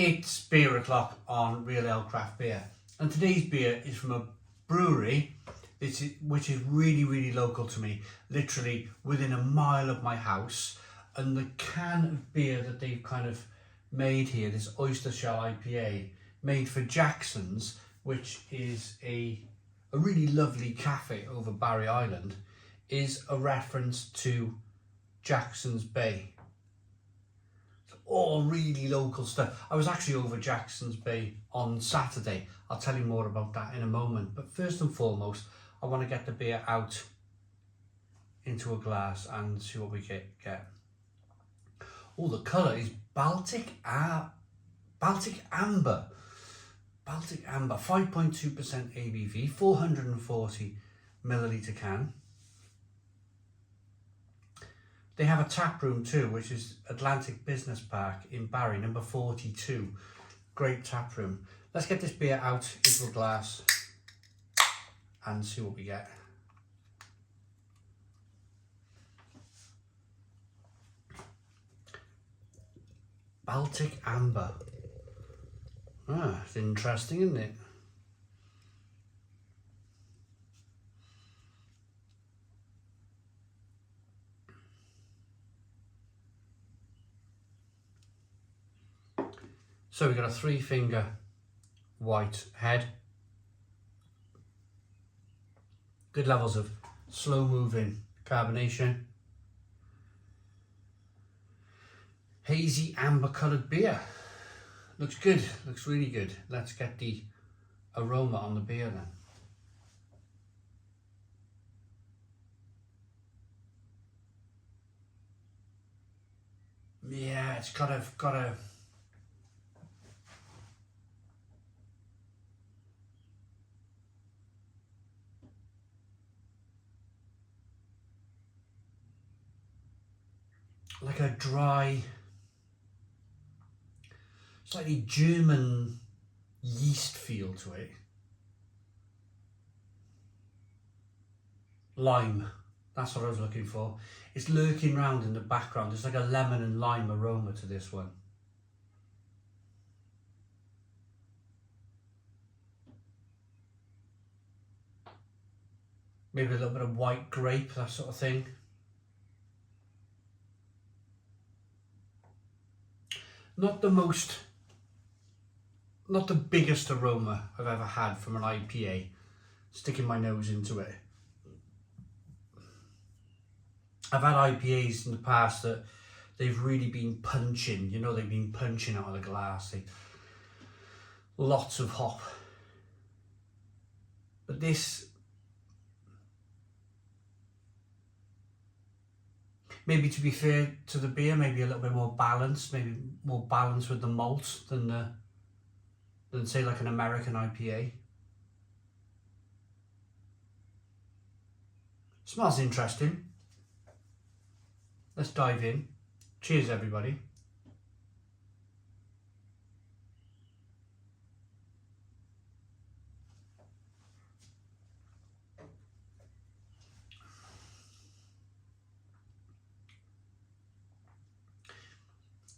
It's beer o'clock on Real Ale Craft Beer, and today's beer is from a brewery which is really local to me, literally within a mile of my house. And the can of beer that they've kind of made here, this Oyster Shell IPA, made for Jackson's, which is a really lovely cafe over Barry Island, is a reference to Jackson's Bay. All really local stuff. I was actually over Jackson's Bay on Saturday. I'll tell you more about that in a moment. But first and foremost, I want to get the beer out into a glass and see what we get. Oh, the colour is Baltic Amber. Baltic Amber, 5.2% ABV, 440 milliliter can. They have a tap room too, which is Atlantic Business Park in Barry, number 42. Great tap room. Let's get this beer out into a glass and see what we get. Baltic Amber. Ah, it's interesting, isn't it? So we've got a 3-finger white head. Good levels of slow moving carbonation. Hazy amber coloured beer. Looks good, looks really good. Let's get the aroma on the beer then. Yeah, it's got a like a dry, slightly German yeast feel to it. Lime, that's what I was looking for. It's lurking around in the background. There's like a lemon and lime aroma to this one. Maybe a little bit of white grape, that sort of thing. Not the biggest aroma I've ever had from an IPA, sticking my nose into it. I've had IPAs in the past that they've really been punching, you know, they've been punching out of the glass. Lots of hop. But this, maybe to be fair to the beer, maybe a little bit more balanced, maybe more balanced with the malt than say like an American IPA. Smells interesting. Let's dive in. Cheers, everybody.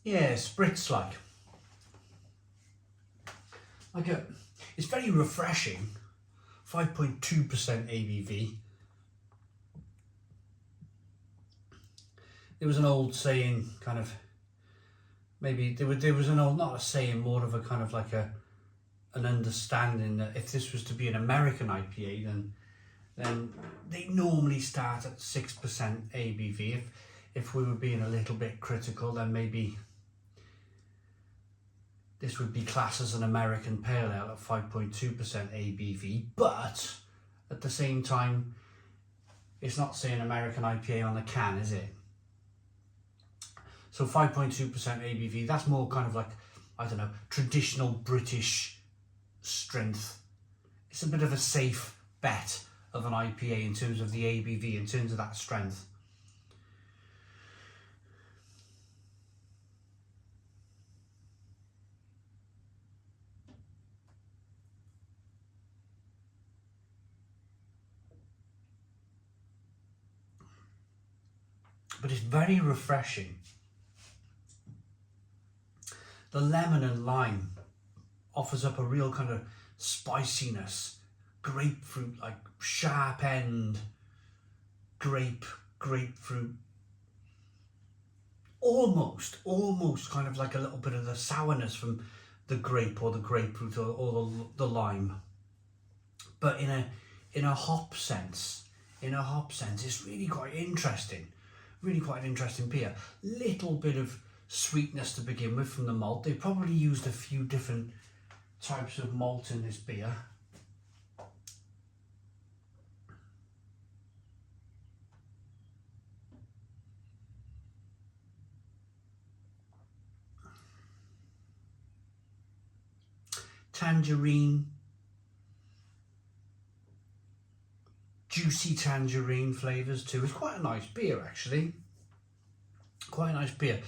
Yeah, spritz like it's very refreshing. 5.2% ABV. There was an old saying, kind of, maybe there was an old, not a saying, more of a kind of like an understanding that if this was to be an American IPA, then they normally start at 6% ABV. If we were being a little bit critical, then maybe this would be classed as an American Pale Ale at 5.2% ABV, but at the same time, it's not saying American IPA on the can, is it? So 5.2% ABV, that's more kind of like, I don't know, traditional British strength. It's a bit of a safe bet of an IPA in terms of the ABV, in terms of that strength. But it's very refreshing. The lemon and lime offers up a real kind of spiciness, grapefruit, like sharp end, grapefruit. Almost kind of like a little bit of the sourness from the grape or the grapefruit or the lime. But in a hop sense, it's really quite interesting. Really quite an interesting beer. Little bit of sweetness to begin with from the malt. They probably used a few different types of malt in this beer. Tangerine, juicy tangerine flavours too. It's quite a nice beer actually. Quite a nice beer.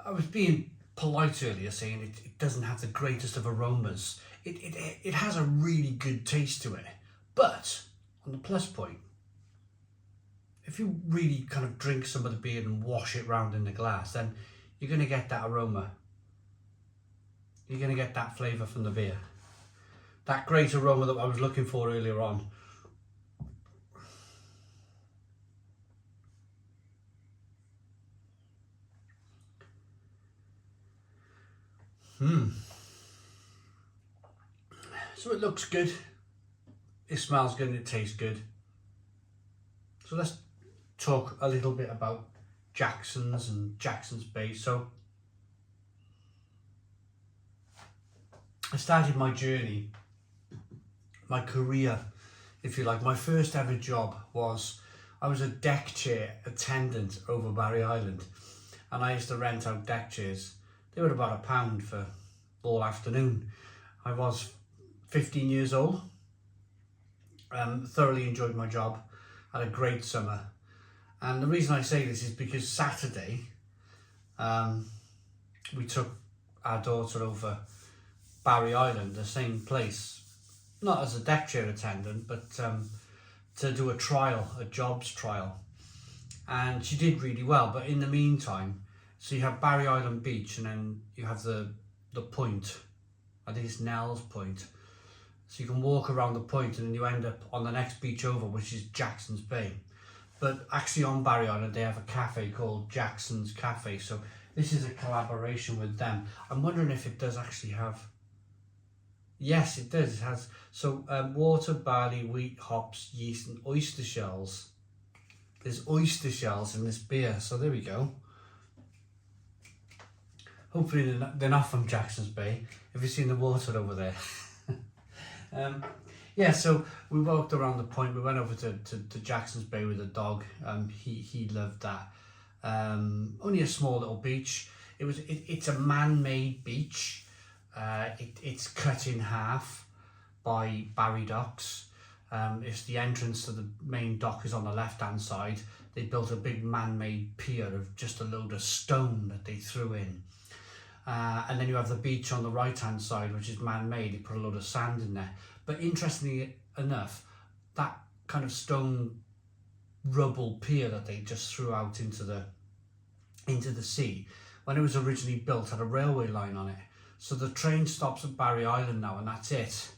I was being polite earlier saying it doesn't have the greatest of aromas. It has a really good taste to it. But on the plus point, if you really kind of drink some of the beer and wash it round in the glass, then you're going to get that aroma. You're going to get that flavour from the beer. That great aroma that I was looking for earlier on. So it looks good, it smells good and it tastes good. So let's talk a little bit about Jackson's and Jackson's Bay. So I started my journey, my career, if you like. My first ever job was, I was a deck chair attendant over Barry Island, and I used to rent out deck chairs. They were about £1 for all afternoon. I was 15 years old, thoroughly enjoyed my job, had a great summer. And the reason I say this is because Saturday, we took our daughter over Barry Island, the same place, not as a deck chair attendant, but to do a trial, a jobs trial. And she did really well, but in the meantime, so you have Barry Island Beach, and then you have the point, I think it's Nell's Point. So you can walk around the point and then you end up on the next beach over, which is Jackson's Bay. But actually on Barry Island, they have a cafe called Jackson's Cafe. So this is a collaboration with them. I'm wondering if it does actually have, yes, it does. It has, so water, barley, wheat, hops, yeast, and oyster shells. There's oyster shells in this beer. So there we go. Hopefully they're not from Jackson's Bay. Have you seen the water over there? Yeah, so we walked around the point. We went over to Jackson's Bay with the dog. He loved that. Only a small little beach. It's a man-made beach. It's cut in half by Barry Docks. It's the entrance to the main dock is on the left-hand side. They built a big man-made pier of just a load of stone that they threw in. And then you have the beach on the right hand side, which is man-made. They put a load of sand in there. But interestingly enough, that kind of stone rubble pier that they just threw out into the sea, when it was originally built, had a railway line on it. So the train stops at Barry Island now, and that's it.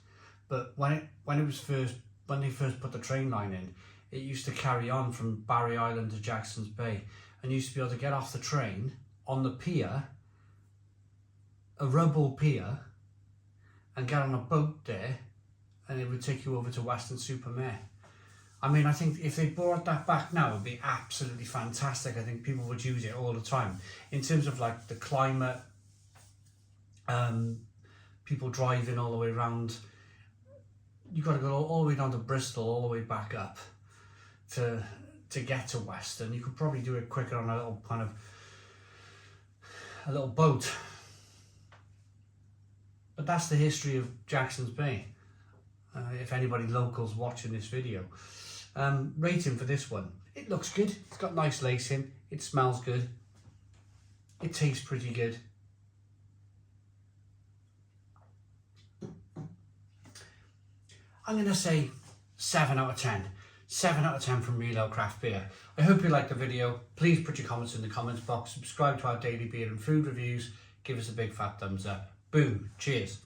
But when they first put the train line in, it used to carry on from Barry Island to Jackson's Bay, and you used to be able to get off the train on the pier, a rubble pier, and get on a boat there, and it would take you over to Weston-super-Mare. I mean, I think if they brought that back now, it would be absolutely fantastic. I think people would use it all the time. In terms of like the climate, people driving all the way around, you've got to go all the way down to Bristol, all the way back up to get to Weston. You could probably do it quicker on a little boat. But that's the history of Jackson's Bay. If anybody local's watching this video. Rating for this one. It looks good. It's got nice lacing. It smells good. It tastes pretty good. I'm going to say 7 out of 10. 7 out of 10 from Real Ale Craft Beer. I hope you liked the video. Please put your comments in the comments box. Subscribe to our daily beer and food reviews. give us a big fat thumbs up. Boom, cheers.